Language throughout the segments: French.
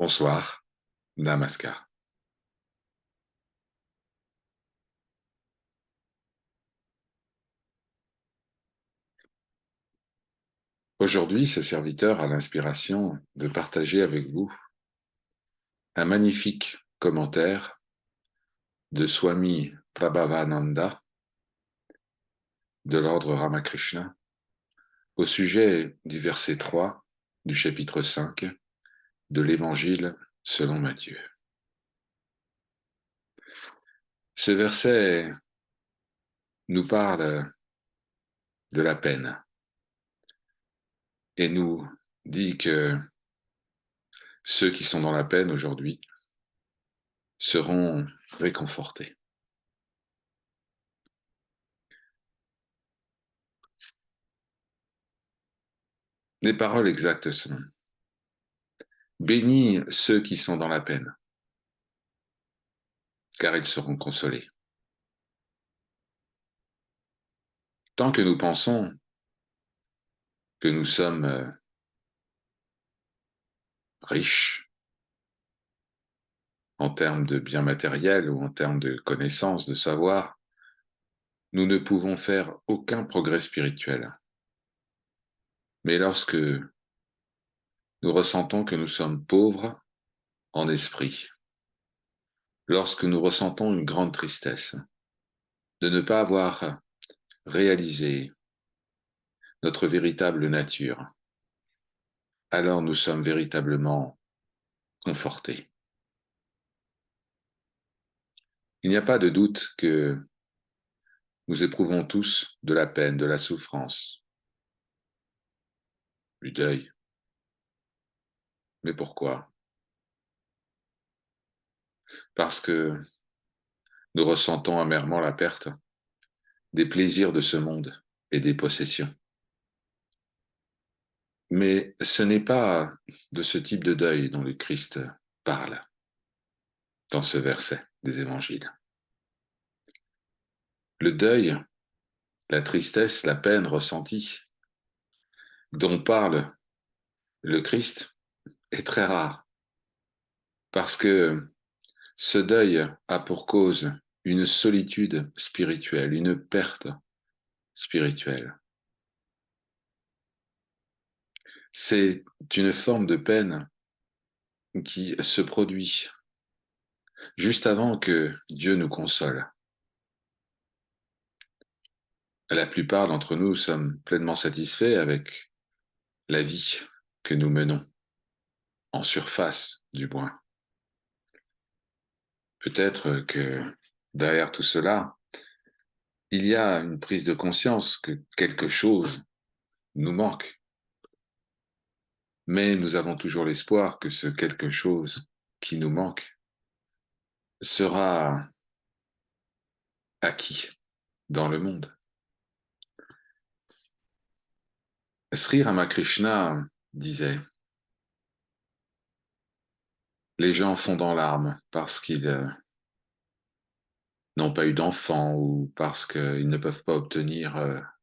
Bonsoir, Namaskar. Aujourd'hui, ce serviteur a l'inspiration de partager avec vous un magnifique commentaire de Swami Prabhavananda de l'ordre Ramakrishna au sujet du verset 3 du chapitre 5 de l'Évangile selon Matthieu. Ce verset nous parle de la peine et nous dit que ceux qui sont dans la peine aujourd'hui seront réconfortés. Les paroles exactes sont: bénis ceux qui sont dans la peine, car ils seront consolés. Tant que nous pensons que nous sommes riches en termes de biens matériels ou en termes de connaissances, de savoir, nous ne pouvons faire aucun progrès spirituel. Mais lorsque nous ressentons que nous sommes pauvres en esprit, lorsque nous ressentons une grande tristesse de ne pas avoir réalisé notre véritable nature, alors nous sommes véritablement confortés. Il n'y a pas de doute que nous éprouvons tous de la peine, de la souffrance, du deuil. Mais pourquoi? Parce que nous ressentons amèrement la perte des plaisirs de ce monde et des possessions. Mais ce n'est pas de ce type de deuil dont le Christ parle dans ce verset des évangiles. Le deuil, la tristesse, la peine ressentie dont parle le Christ est très rare, parce que ce deuil a pour cause une solitude spirituelle, une perte spirituelle. C'est une forme de peine qui se produit juste avant que Dieu nous console. La plupart d'entre nous sommes pleinement satisfaits avec la vie que nous menons, en surface du moins. Peut-être que derrière tout cela, il y a une prise de conscience que quelque chose nous manque. Mais nous avons toujours l'espoir que ce quelque chose qui nous manque sera acquis dans le monde. Sri Ramakrishna disait: les gens fondent en larmes parce qu'ils n'ont pas eu d'enfants ou parce qu'ils ne peuvent pas obtenir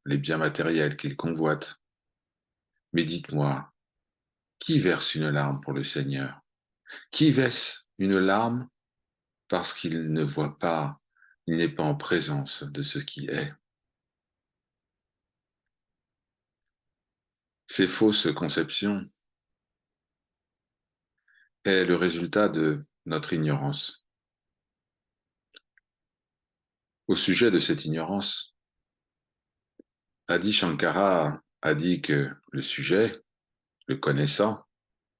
les biens matériels qu'ils convoitent. Mais dites-moi, qui verse une larme pour le Seigneur? Qui verse une larme parce qu'il ne voit pas, il n'est pas en présence de ce qui est? Ces fausses conceptions est le résultat de notre ignorance. Au sujet de cette ignorance, Adi Shankara a dit que le sujet, le connaissant,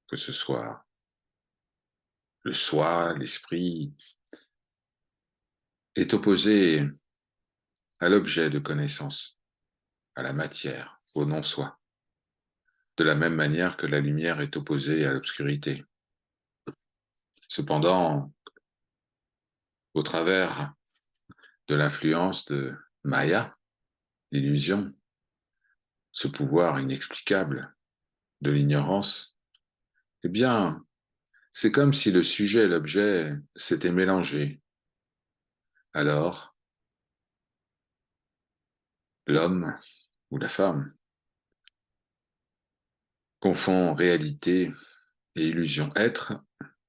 que ce soit le soi, l'esprit, est opposé à l'objet de connaissance, à la matière, au non-soi, de la même manière que la lumière est opposée à l'obscurité. Cependant, au travers de l'influence de Maya, l'illusion, ce pouvoir inexplicable de l'ignorance, eh bien, c'est comme si le sujet et l'objet s'étaient mélangés. Alors, l'homme ou la femme confond réalité et illusion. Être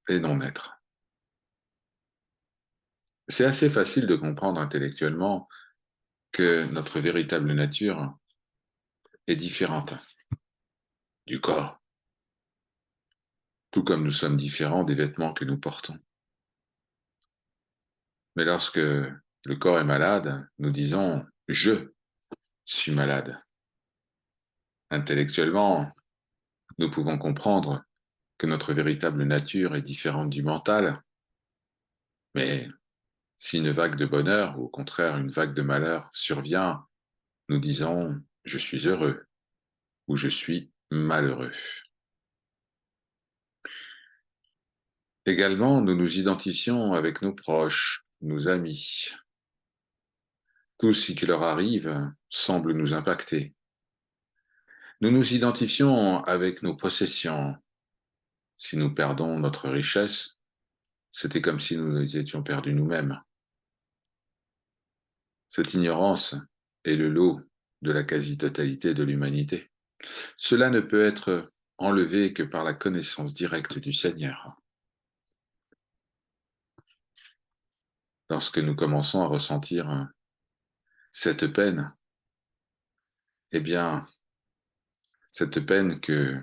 et non-être. C'est assez facile de comprendre intellectuellement que notre véritable nature est différente du corps, tout comme nous sommes différents des vêtements que nous portons. Mais lorsque le corps est malade, nous disons ⁇ Je suis malade ⁇ Intellectuellement, nous pouvons comprendre que notre véritable nature est différente du mental, mais si une vague de bonheur, ou au contraire une vague de malheur survient, nous disons ⁇ Je suis heureux ⁇ ou ⁇ Je suis malheureux ⁇ Également, nous nous identifions avec nos proches, nos amis. Tout ce qui leur arrive semble nous impacter. Nous nous identifions avec nos possessions. Si nous perdons notre richesse, c'était comme si nous étions perdus nous-mêmes. Cette ignorance est le lot de la quasi-totalité de l'humanité. Cela ne peut être enlevé que par la connaissance directe du Seigneur. Lorsque nous commençons à ressentir cette peine, eh bien, cette peine que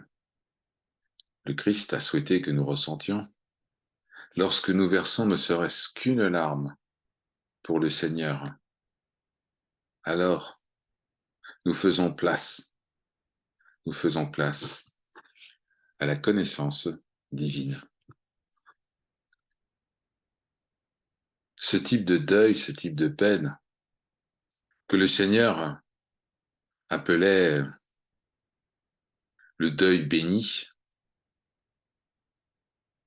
le Christ a souhaité que nous ressentions, lorsque nous versons ne serait-ce qu'une larme pour le Seigneur, alors nous faisons place à la connaissance divine. Ce type de deuil, ce type de peine que le Seigneur appelait le deuil béni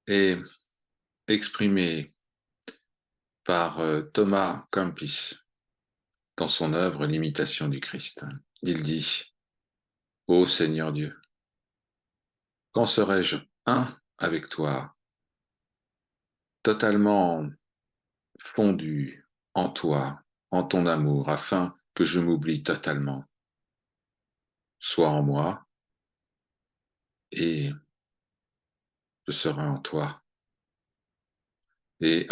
est exprimé par Thomas Kempis dans son œuvre L'imitation du Christ. Il dit : Ô Seigneur Dieu, quand serai-je un avec toi, totalement fondu en toi, en ton amour, afin que je m'oublie totalement. Sois en moi et je serai en toi. Et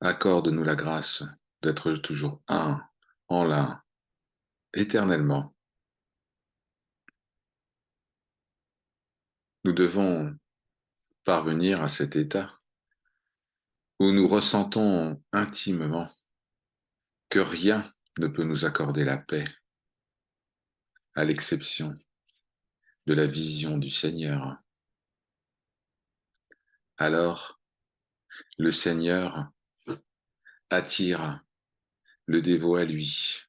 accorde-nous la grâce d'être toujours un en l'un, éternellement. Nous devons parvenir à cet état où nous ressentons intimement que rien ne peut nous accorder la paix, à l'exception de la vision du Seigneur. Alors, le Seigneur attire le dévot à lui,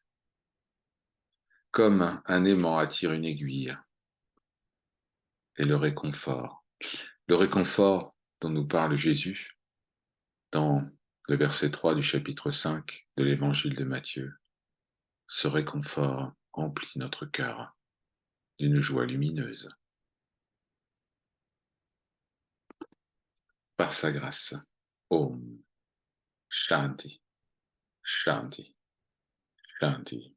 comme un aimant attire une aiguille, et le réconfort. Le réconfort dont nous parle Jésus dans le verset 3 du chapitre 5 de l'évangile de Matthieu. Ce réconfort remplit notre cœur d'une joie lumineuse. Par sa grâce. Om Shanti, Shanti, Shanti.